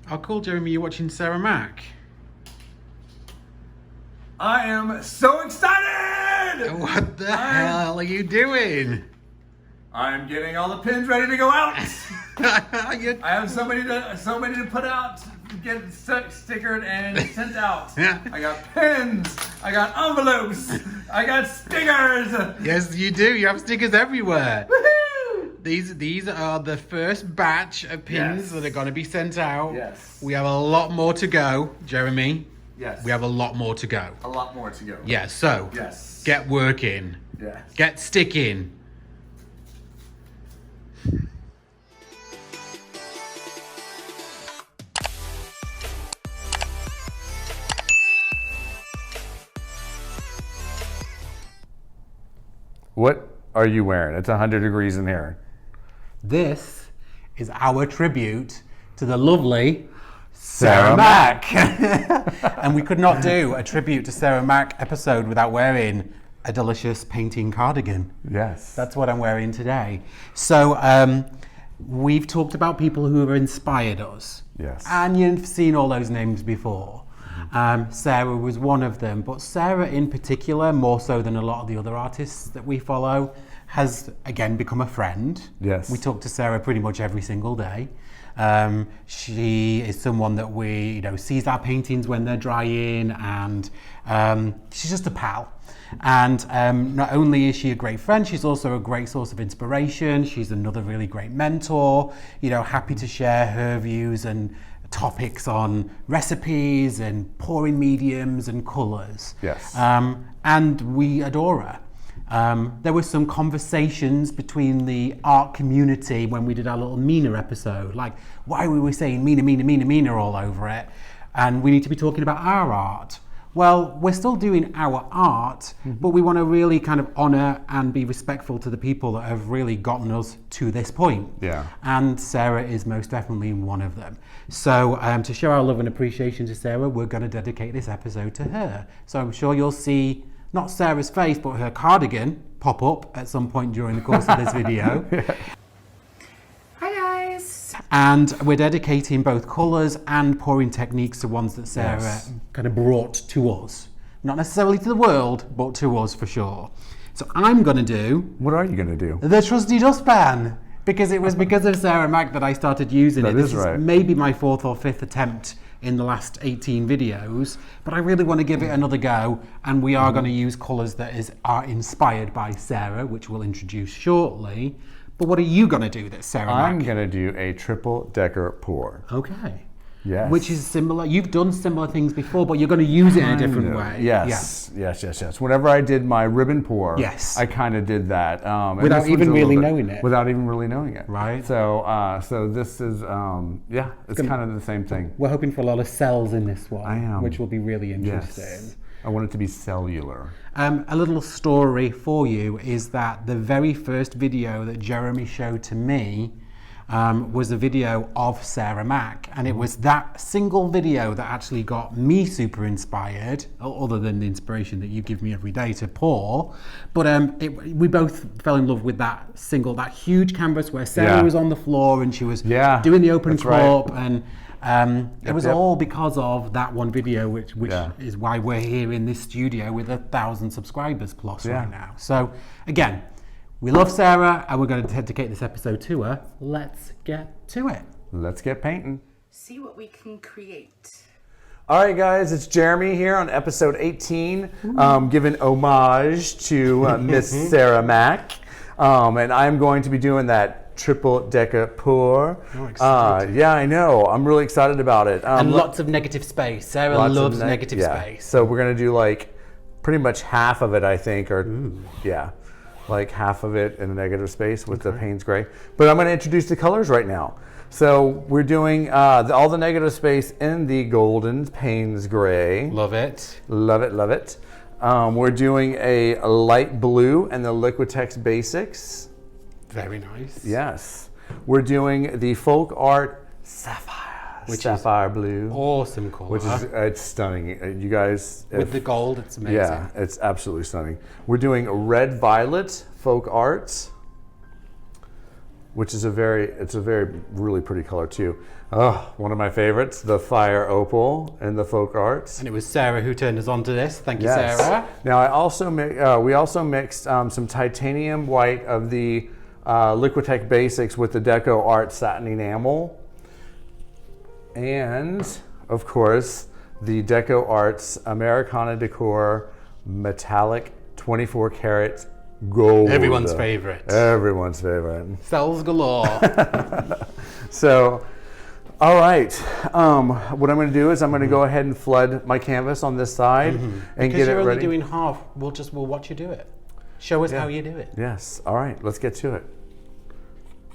Oh, cool, Jeremy, you're watching Sarah MACK. I am so excited! What the hell are you doing? I'm getting all the pins ready to go out. I have so many to put out, get stickered and sent out. I got pins, I got envelopes, I got stickers. Yes, you do. You have stickers everywhere. Woohoo! These are the first batch of pins that are going to be sent out. Yes. We have a lot more to go, Jeremy. Yes. We have a lot more to go. A lot more to go. Yeah, so yes. Get working. Yes. Get sticking. What are you wearing? It's 100 degrees in here. This is our tribute to the lovely Sarah MACK. And we could not do a tribute to Sarah MACK episode without wearing a delicious painting cardigan. Yes. That's what I'm wearing today. So we've talked about people who have inspired us. Yes. And you've seen all those names before. Sarah was one of them, but Sarah in particular, more so than a lot of the other artists that we follow, has again become a friend. Yes. We talk to Sarah pretty much every single day. She is someone that we, sees our paintings when they're drying, and she's just a pal. And not only is she a great friend, she's also a great source of inspiration. She's another really great mentor, happy to share her views and topics on recipes and pouring mediums and colours. Yes. And we adore her. There were some conversations between the art community when we did our little Mina episode, like why were we saying Mina all over it, and we need to be talking about our art. Well, we're still doing our art, but we want to really kind of honour and be respectful to the people that have really gotten us to this point. Yeah. And Sarah is most definitely one of them. So to show our love and appreciation to Sarah, we're going to dedicate this episode to her. So I'm sure you'll see not Sarah's face, but her cardigan pop up at some point during the course of this video. Hi guys! And we're dedicating both colours and pouring techniques to ones that Sarah kind of brought to us. Not necessarily to the world, but to us for sure. So I'm going to do... What are you going to do? The trusty dustpan. Because it was because of Sarah MACK that I started using it. This is right. Maybe my 4th or 5th attempt in the last 18 videos, but I really want to give it another go, and we are going to use colours that are inspired by Sarah, which we'll introduce shortly. But what are you going to do that Sarah MACK? I'm going to do a triple decker pour. Okay. Yes. Which is similar. You've done similar things before, but you're going to use it in a different way. Yes. Yeah. Yes. Whenever I did my ribbon pour, yes, I kind of did that. Without even really knowing it. Without even really knowing it. Right. So this is, it's kind of the same thing. We're hoping for a lot of cells in this one. I am. Which will be really interesting. Yes. I want it to be cellular. A little story for you is that the very first video that Jeremy showed to me was a video of Sarah MACK, and it was that single video that actually got me super inspired, other than the inspiration that you give me every day to pour. But we both fell in love with that huge canvas where Sarah was on the floor and she was doing the open cup, and it was all because of that one video, which is why we're here in this studio with 1,000 subscribers plus right now. So again, we love Sarah, and we're going to dedicate this episode to her. Let's get to it. Let's get painting. See what we can create. All right, guys, it's Jeremy here on episode 18, giving homage to Miss Sarah MACK. And I'm going to be doing that triple decker pour. Yeah, I know. I'm really excited about it. And lots of negative space. Sarah loves negative space. So we're going to do like pretty much half of it, I think, like half of it in the negative space with the Payne's Gray. But I'm going to introduce the colors right now. So we're doing all the negative space in the golden Payne's Gray. Love it. Love it, love it. We're doing a light blue and the Liquitex Basics. Very nice. Yes. We're doing the Folk Art Sapphire. which Sapphire is blue. awesome color. Which is, it's stunning. You guys. With the gold, it's amazing. Yeah, it's absolutely stunning. We're doing red violet folk arts, which is a very really pretty color too. Oh, one of my favorites, the fire opal and the folk arts. And it was Sarah who turned us on to this. Thank you, Yes. Sarah. Now I also we also mixed some titanium white of the Liquitex Basics with the DecoArt Satin Enamel, and of course the DecoArt's Americana Decor Metallic 24 karat gold. Everyone's favorite. Everyone's favorite. Cells galore. So, all right. What I'm going to do is I'm going to go ahead and flood my canvas on this side and Because get it you're only ready. doing half, we'll watch you do it. Show us how you do it. Yes. All right. Let's get to it.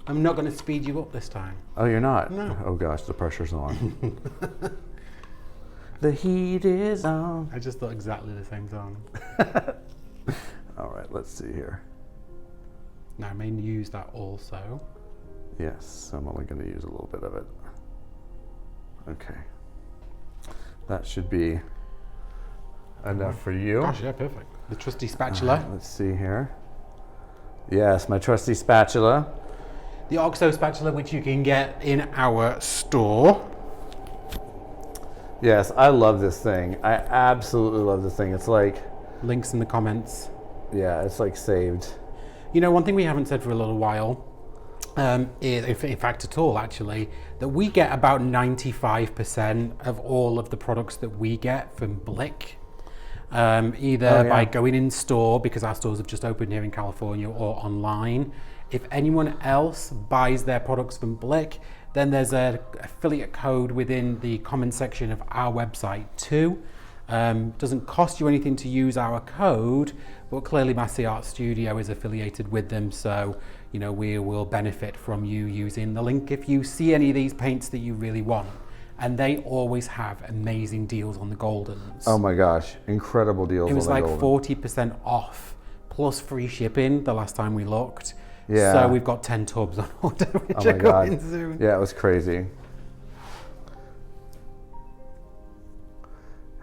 I'm not going to speed you up this time. Oh, you're not? No. Oh gosh, the pressure's on. The heat is on. I just thought exactly the same song. All right. Let's see here. Now I may use that also. Yes, I'm only going to use a little bit of it. Okay. That should be enough for you. Gosh, yeah, perfect. The trusty spatula. Let's see here. Yes, my trusty spatula. The OXO spatula, which you can get in our store. Yes, I love this thing. I absolutely love this thing. It's like, Links in the comments. yeah, it's like saved. You know, one thing we haven't said for a little while is, in fact at all actually, that we get about 95% of all of the products that we get from Blick. Either by going in store, because our stores have just opened here in California, or online. If anyone else buys their products from Blick, then there's an affiliate code within the comment section of our website too. Doesn't cost you anything to use our code, but clearly Masse Art Studio is affiliated with them, so you know we will benefit from you using the link if you see any of these paints that you really want. And they always have amazing deals on the Goldens. Oh my gosh, incredible deals. It was on the like Golden. 40% off, plus free shipping the last time we looked. Yeah. So we've got 10 tubs on order, which Oh my are going God. soon. Yeah, it was crazy.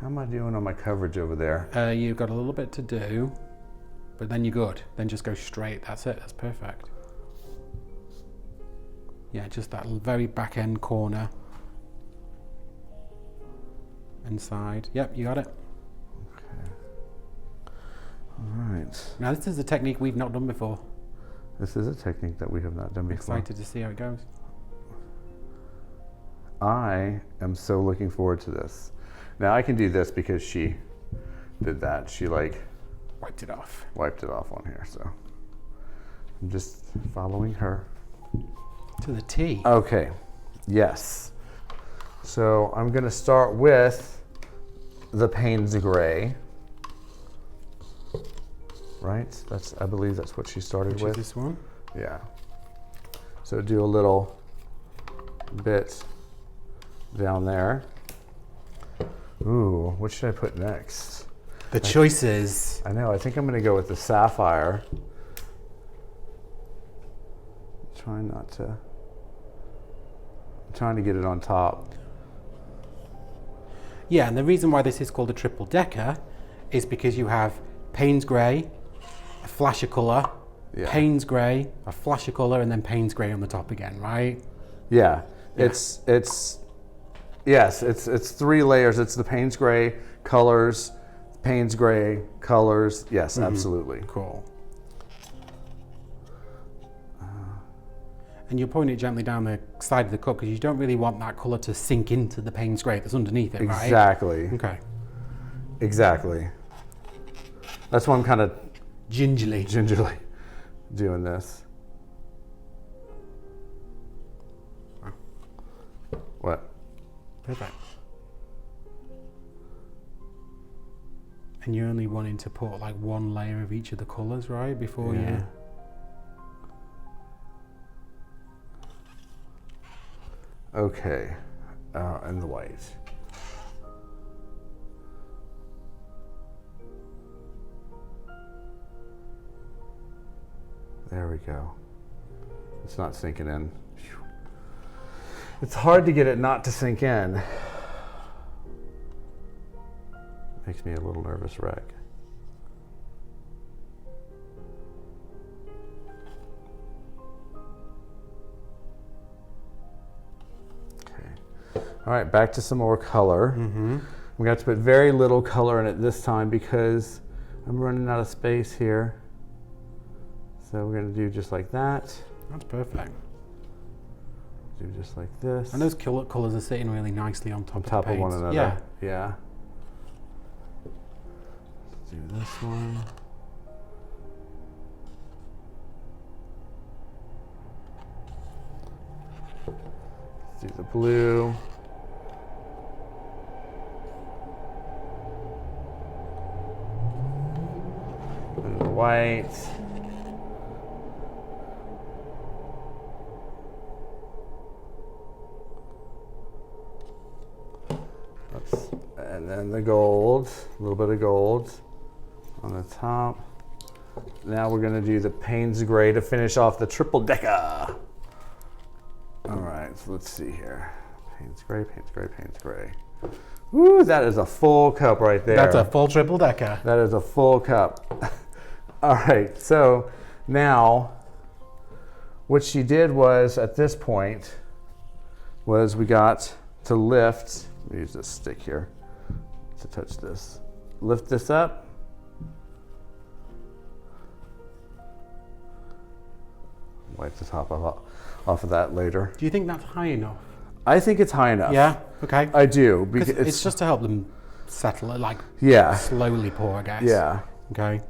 How am I doing on my coverage over there? You've got a little bit to do, but then you're good. Then just go straight. That's it. That's perfect. Yeah, just that very back end corner. Inside. Yep, you got it. Okay. All right. Now this is a technique we've not done before. This is a technique that we have not done before. Excited to see how it goes. I am so looking forward to this. Now I can do this because she did that. She like Wiped it off. wiped it off on here, so I'm just following her. To the T. Okay, yes. So I'm gonna start with the Payne's Gray. Right, I believe that's what she started Which with. is this one? Yeah. So do a little bit down there. Ooh, what should I put next? The choices. I know, I think I'm gonna go with the Sapphire. I'm trying to get it on top. Yeah, and the reason why this is called a triple decker is because you have Payne's Grey, a flash of colour, Yeah. Payne's Grey, a flash of colour, and then Payne's Grey on the top again, right? Yeah, it's three layers. It's the Payne's Gray colors, Payne's Gray colors. Yes, absolutely. Cool. And you're pouring it gently down the side of the cup because you don't really want that colour to sink into the Payne's Grey that's underneath it, right? Exactly. Okay. Exactly. That's why I'm kind of Gingerly. gingerly doing this. What? Perfect. And you're only wanting to put like one layer of each of the colours, right? Before you... Okay, and the white. There we go. It's not sinking in. Phew. It's hard to get it not to sink in. Makes me a little nervous wreck. Okay. All right, back to some more color. We got to put very little color in it this time because I'm running out of space here. So we're going to do just like that. That's perfect. Do just like this. And those colours are sitting really nicely on top of the of one paints. another. Yeah. Yeah. Let's do this one. Let's do the blue. And the white. And then the gold, a little bit of gold on the top. Now we're going to do the Payne's Gray to finish off the triple decker. All right, so let's see here. Payne's Gray, Payne's Gray, Payne's Gray. Woo, that is a full cup right there. That's a full triple decker. That is a full cup. All right, so now what she did was at this point was we got to lift. Let me use this stick here to touch this. Lift this up. Wipe the top off of that later. Do you think that's high enough? I think it's high enough. Yeah. Okay. I do because it's just to help them settle it, like yeah, slowly pour, I guess. yeah. Okay.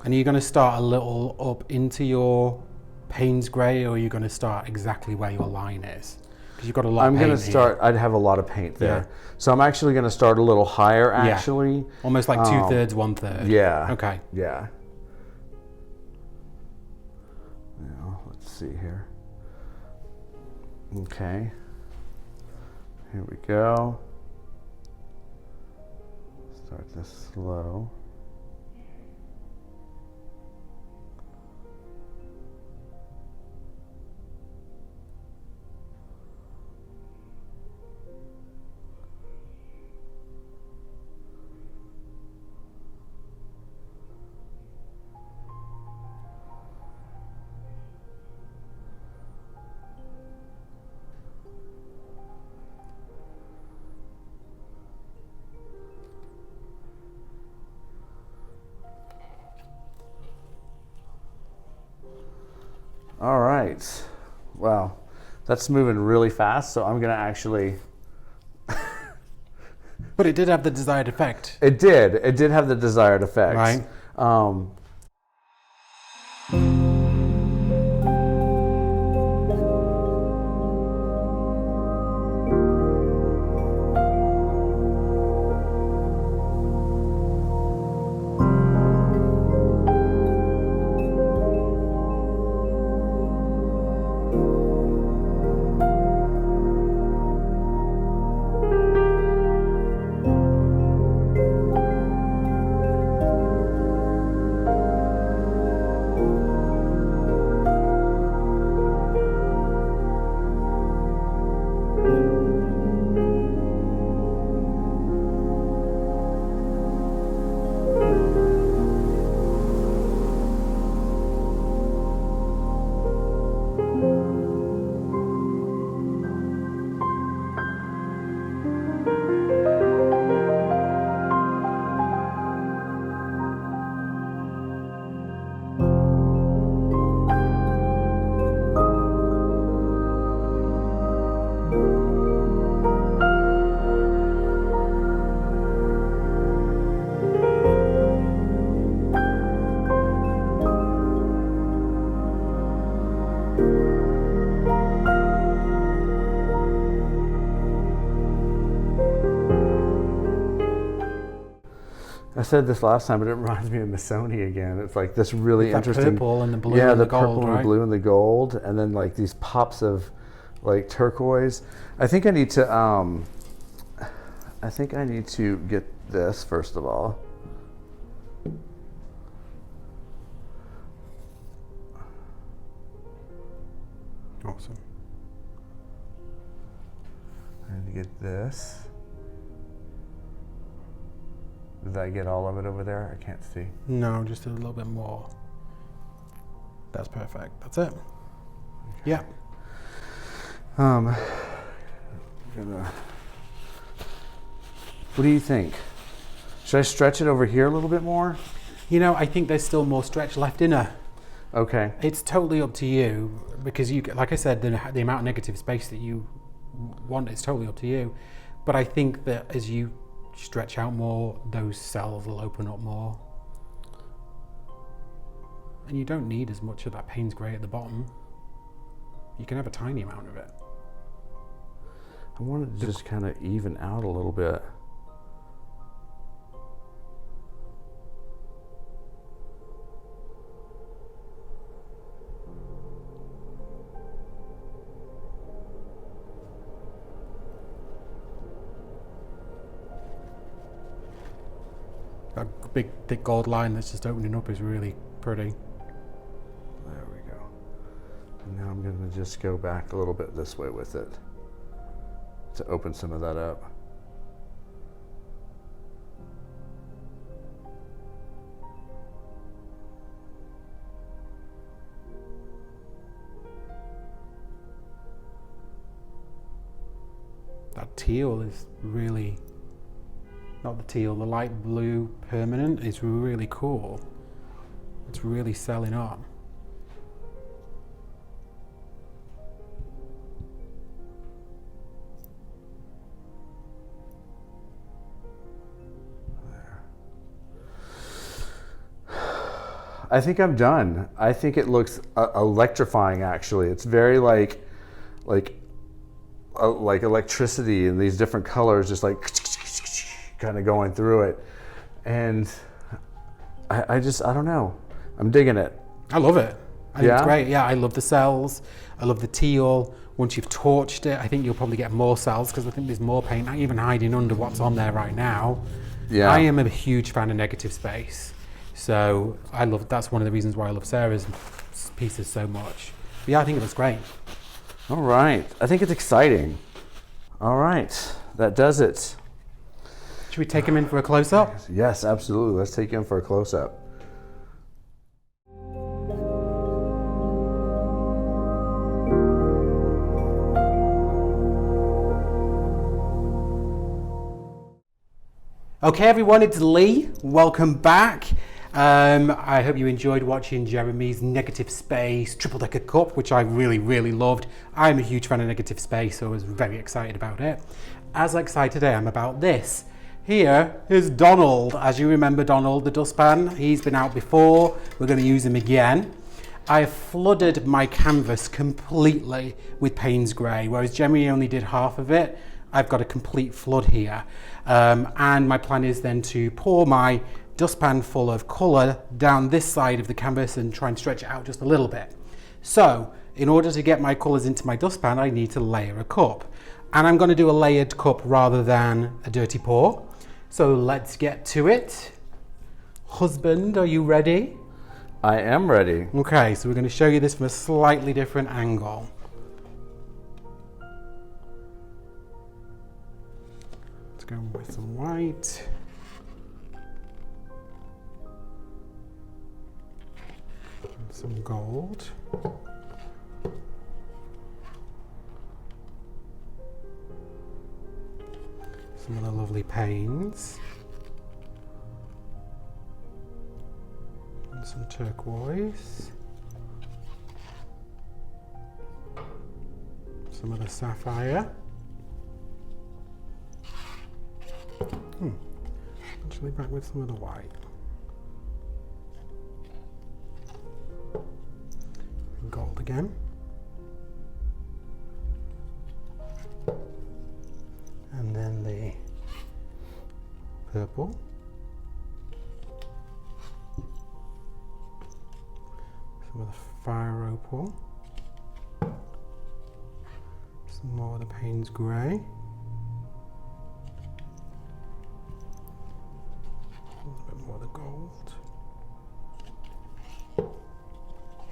And are you going to start a little up into your Payne's Gray, or are you going to start exactly where your line is? Because you've got a lot. I'm of paint going to start. here. I'd have a lot of paint there, Yeah. so I'm actually going to start a little higher. Yeah. Actually, Almost like 2/3, 1/3. Yeah. Okay. Yeah. Now, let's see here. Okay. Here we go. Start this slow. All right. Wow. That's moving really fast, so I'm going to actually... But it did have the desired effect. It did. It did have the desired effect. Right. I said this last time, but it reminds me of Missoni again. It's like this really That interesting purple and the blue yeah, and the the gold, purple and right? the blue and the gold, and then like these pops of like turquoise. I think I need to get this first of all. Awesome. to get this. Did I get all of it over there? I can't see. No, just a little bit more. That's perfect. That's it. Yeah. What do you think? Should I stretch it over here a little bit more? You know, I think there's still more stretch left in her. Okay. It's totally up to you because you, like I said, the amount of negative space that you want is totally up to you. But I think that as you stretch out more, those cells will open up more. And you don't need as much of that Payne's grey at the bottom. You can have a tiny amount of it. I want it to just kind of even out a little bit. That big thick gold line that's just opening up is really pretty. There we go. And now I'm going to just go back a little bit this way with it to open some of that up. That teal is really, not the teal, the light blue permanent is really cool. It's really selling up. I think I'm done. I think it looks electrifying. Actually, it's very like electricity and these different colors, just like kind of going through it. And I don't know. I'm digging it. I love it. I think it's Yeah? great. Yeah, I love the cells. I love the teal. Once you've torched it, I think you'll probably get more cells because I think there's more paint even hiding under what's on there right now. Yeah. I am a huge fan of negative space. So I love, that's one of the reasons why I love Sarah's pieces so much. But yeah, I think it looks great. All right. I think it's exciting. All right. That does it. Should we take him in for a close-up? Yes, absolutely. Let's take him for a close-up. Okay everyone, it's Lee. Welcome back. I hope you enjoyed watching Jeremy's negative space triple decker cup, which I really loved. I'm a huge fan of negative space, so I was very excited about it. As excited I am about this. Here is Donald. As you remember Donald, the dustpan, he's been out before. We're going to use him again. I have flooded my canvas completely with Payne's grey, whereas Jeremy only did half of it. I've got a complete flood here. And my plan is then to pour my dustpan full of colour down this side of the canvas and try and stretch it out just a little bit. So in order to get my colours into my dustpan, I need to layer a cup. And I'm going to do a layered cup rather than a dirty pour. So let's get to it. Husband, are you ready? I am ready. Okay, so we're going to show you this from a slightly different angle. Let's go with some white. And some gold. Some of the lovely Paynes. And some turquoise. Some of the sapphire. Actually back with some of the white. And gold again. And then the purple. Some of the fire opal. Some more of the Payne's grey. A little bit more of the gold.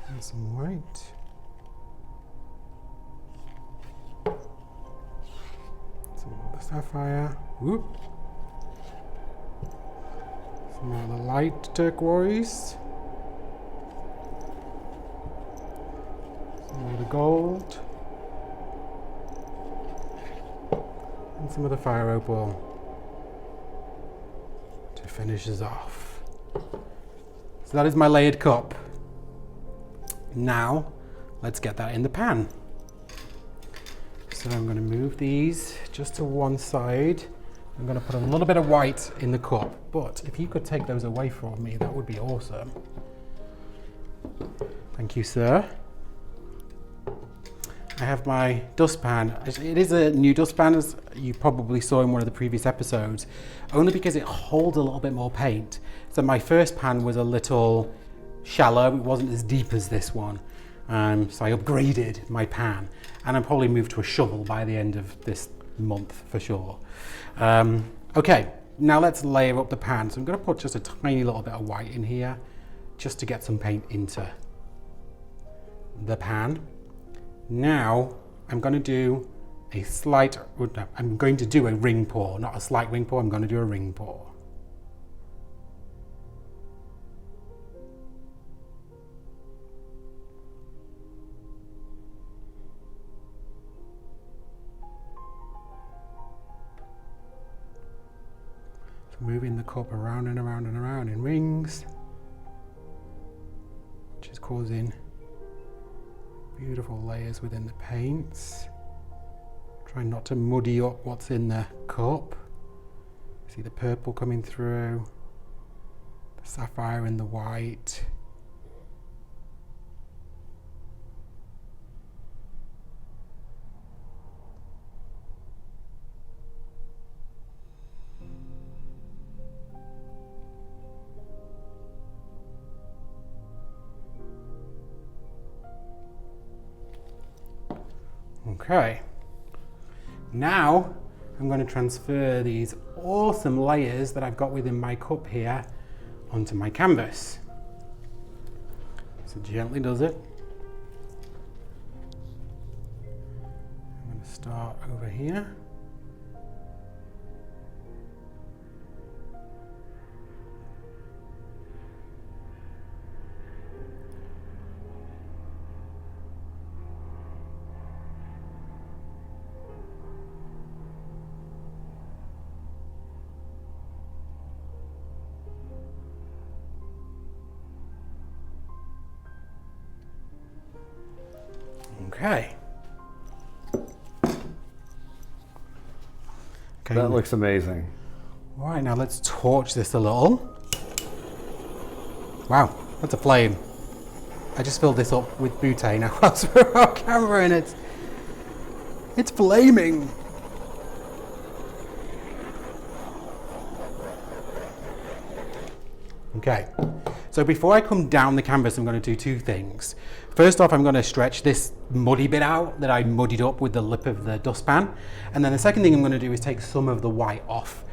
And some white. Some Sapphire. Whoop. Some of the light turquoise. Some of the gold. And some of the fire opal to finish us off. So that is my layered cup. Now, let's get that in the pan. So I'm going to move these just to one side. I'm going to put a little bit of white in the cup, but if you could take those away from me, that would be awesome. Thank you, sir. I have my dustpan. It is a new dustpan, as you probably saw in one of the previous episodes, only because it holds a little bit more paint. So my first pan was a little shallow, it wasn't as deep as this one. So I upgraded my pan, and I'll probably move to a shovel by the end of this month for sure. Okay, now let's layer up the pan. So I'm going to put just a tiny little bit of white in here, just to get some paint into the pan. Now I'm going to do a ring pour, not a slight ring pour, I'm going to do a ring pour. So moving the cup around and around and around in rings, which is causing beautiful layers within the paints. Try not to muddy up what's in the cup. See the purple coming through, the sapphire and the white. Okay, now I'm going to transfer these awesome layers that I've got within my cup here onto my canvas. So gently does it. I'm going to start over here. Okay. That looks amazing. All right, now let's torch this a little. Wow, that's a flame. I just filled this up with butane now whilst we're on camera, and it's flaming. Okay, so before I come down the canvas, I'm going to do two things. First off, I'm going to stretch this muddy bit out that I muddied up with the lip of the dustpan. And then the second thing I'm going to do is take some of the white off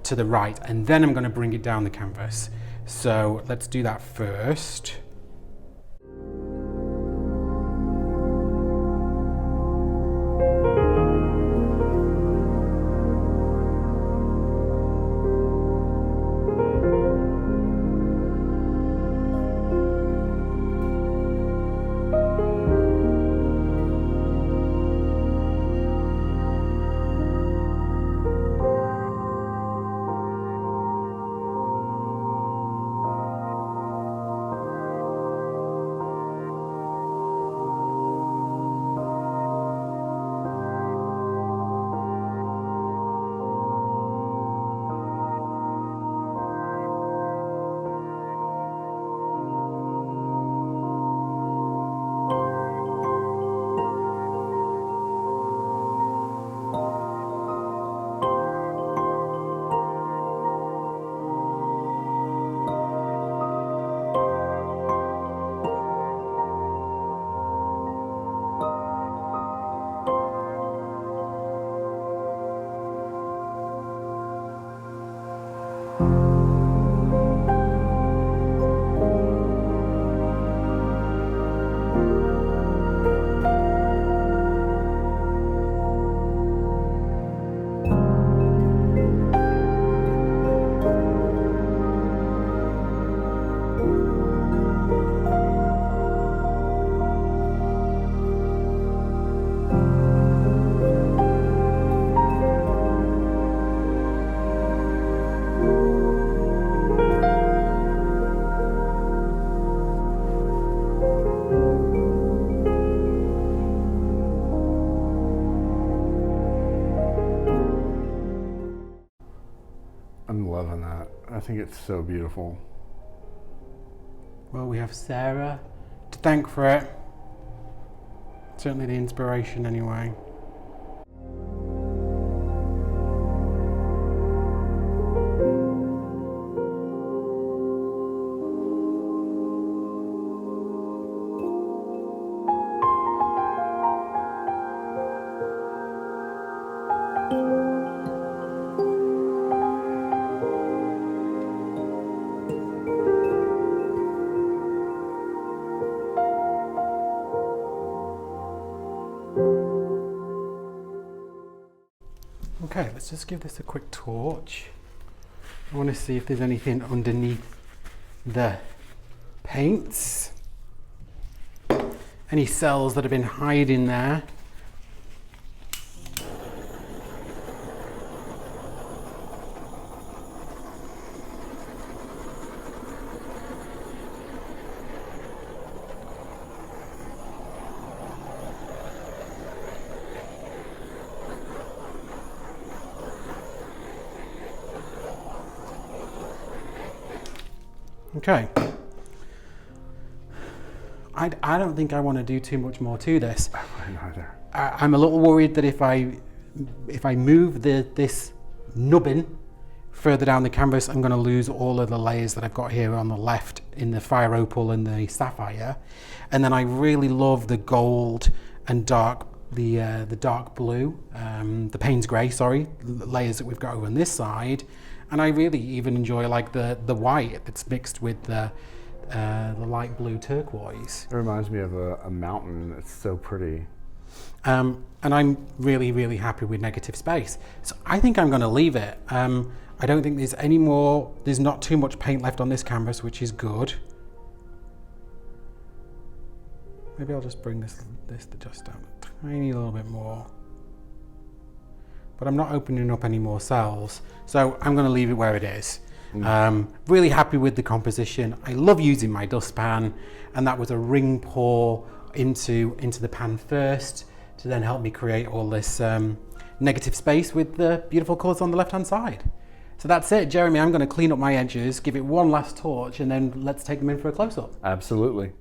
to the right, and then I'm going to bring it down the canvas. So let's do that first. think it's so beautiful. Well, we have Sarah to thank for it. Certainly the inspiration anyway. Okay, let's just give this a quick torch. I want to see if there's anything underneath the paints. Any cells that have been hiding there. Okay. I don't think I want to do too much more to this. I'm a little worried that if I move this nubbin further down the canvas, I'm going to lose all of the layers that I've got here on the left in the Fire Opal and the Sapphire. And then I really love the gold and the dark blue, the Payne's grey, sorry, layers that we've got over on this side. And I really even enjoy like the white that's mixed with the light blue turquoise. It reminds me of a mountain. It's so pretty. And I'm really, really happy with negative space. So I think I'm going to leave it. I don't think there's any more, there's not too much paint left on this canvas, which is good. Maybe I'll just bring this just down a tiny little bit more. But I'm not opening up any more cells, so I'm going to leave it where it is. Really happy with the composition. I love using my dustpan, and that was a ring pour into the pan first to then help me create all this negative space with the beautiful colours on the left hand side. So that's it, Jeremy. I'm going to clean up my edges, give it one last torch, and then let's take them in for a close-up. Absolutely.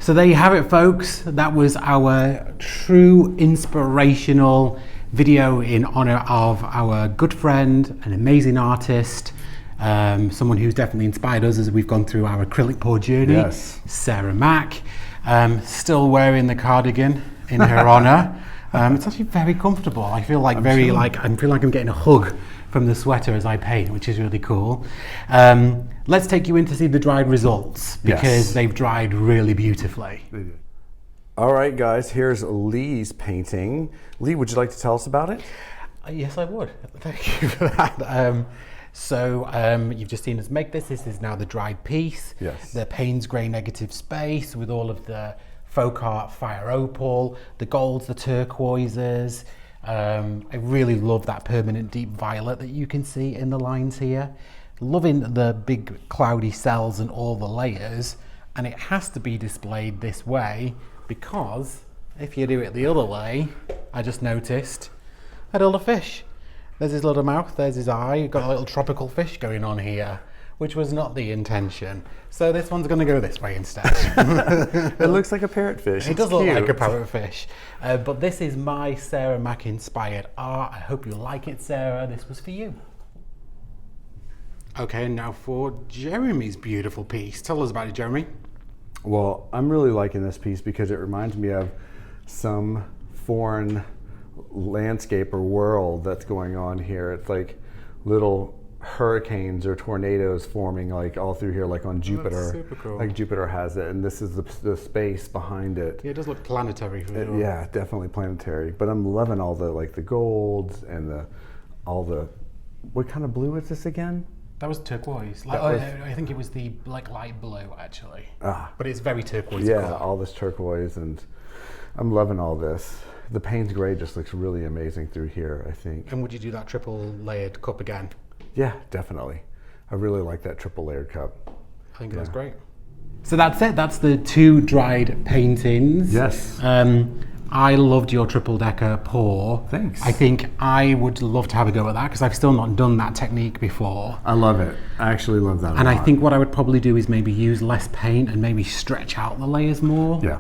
So there you have it, folks. That was our true inspirational video in honor of our good friend, an amazing artist, someone who's definitely inspired us as we've gone through our acrylic pour journey. Yes. Sarah Mack, still wearing the cardigan in her honor. It's actually very comfortable. I feel like I feel like I'm getting a hug from the sweater as I paint, which is really cool. Let's take you in to see the dried results because they've dried really beautifully. They did. All right, guys, here's Lee's painting. Lee, would you like to tell us about it? Yes, I would. Thank you for that. You've just seen us make this. This is now the dried piece. Yes. The Payne's grey negative space with all of the folk art Fire Opal, the golds, the turquoises. I really love that permanent deep violet that you can see in the lines here. Loving the big cloudy cells and all the layers, and it has to be displayed this way because if you do it the other way, I just noticed a little fish. There's his little mouth, there's his eye. You've got a little tropical fish going on here. which was not the intention. So this one's going to go this way instead. It looks like a parrotfish. It It's does look cute. like a parrotfish. But this is my Sarah Mack inspired art. I hope you like it, Sarah. This was for you. Okay, now for Jeremy's beautiful piece. Tell us about it, Jeremy. Well, I'm really liking this piece because it reminds me of some foreign landscape or world that's going on here. It's like little hurricanes or tornadoes forming like all through here, like on Jupiter. That's super cool. Like Jupiter has it, and this is the space behind it. Yeah, it does look planetary for sure. Yeah, definitely planetary. But I'm loving all the like the golds and all the. What kind of blue is this again? That was turquoise. Like, I think it was the like light blue actually. But it's very turquoise. Yeah, color. all this turquoise, and I'm loving all this. The Payne's Gray just looks really amazing through here, I think. And would you do that triple layered cup again? Yeah, definitely. I really like that triple layered cup. I think that's great. So that's it. That's the 2 dried paintings. Yes. I loved your triple decker pour. Thanks. I think I would love to have a go at that because I've still not done that technique before. I love it. I actually love that a And lot. I think what I would probably do is maybe use less paint and maybe stretch out the layers more. Yeah.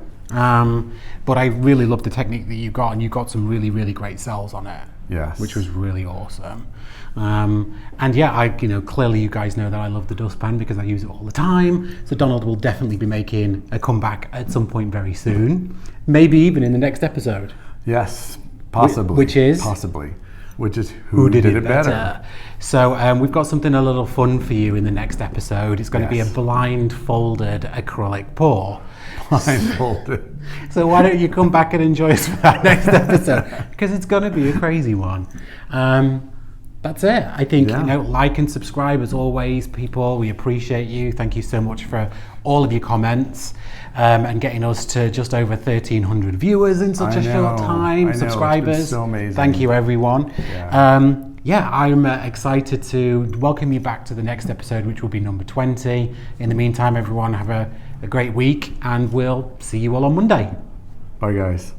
But I really love the technique that you got, and you got some really, really great cells on it. Yes. Which was really awesome. And yeah, clearly you guys know that I love the dustpan because I use it all the time. So Donald will definitely be making a comeback at some point very soon. Maybe even in the next episode. Yes, possibly. Which is? Possibly. Which is who did it better? So we've got something a little fun for you in the next episode. It's going to be a Yes. blindfolded acrylic pour. Blindfolded. So why don't you come back and enjoy us for that next episode? Because it's going to be a crazy one. That's it. I think, like and subscribe as always, people. We appreciate you. Thank you so much for all of your comments and getting us to just over 1,300 viewers in such a short time. I know, Subscribers. it's been so amazing. Thank you, everyone. Yeah. I'm excited to welcome you back to the next episode, which will be number 20. In the meantime, everyone, have a great week, and we'll see you all on Monday. Bye, guys.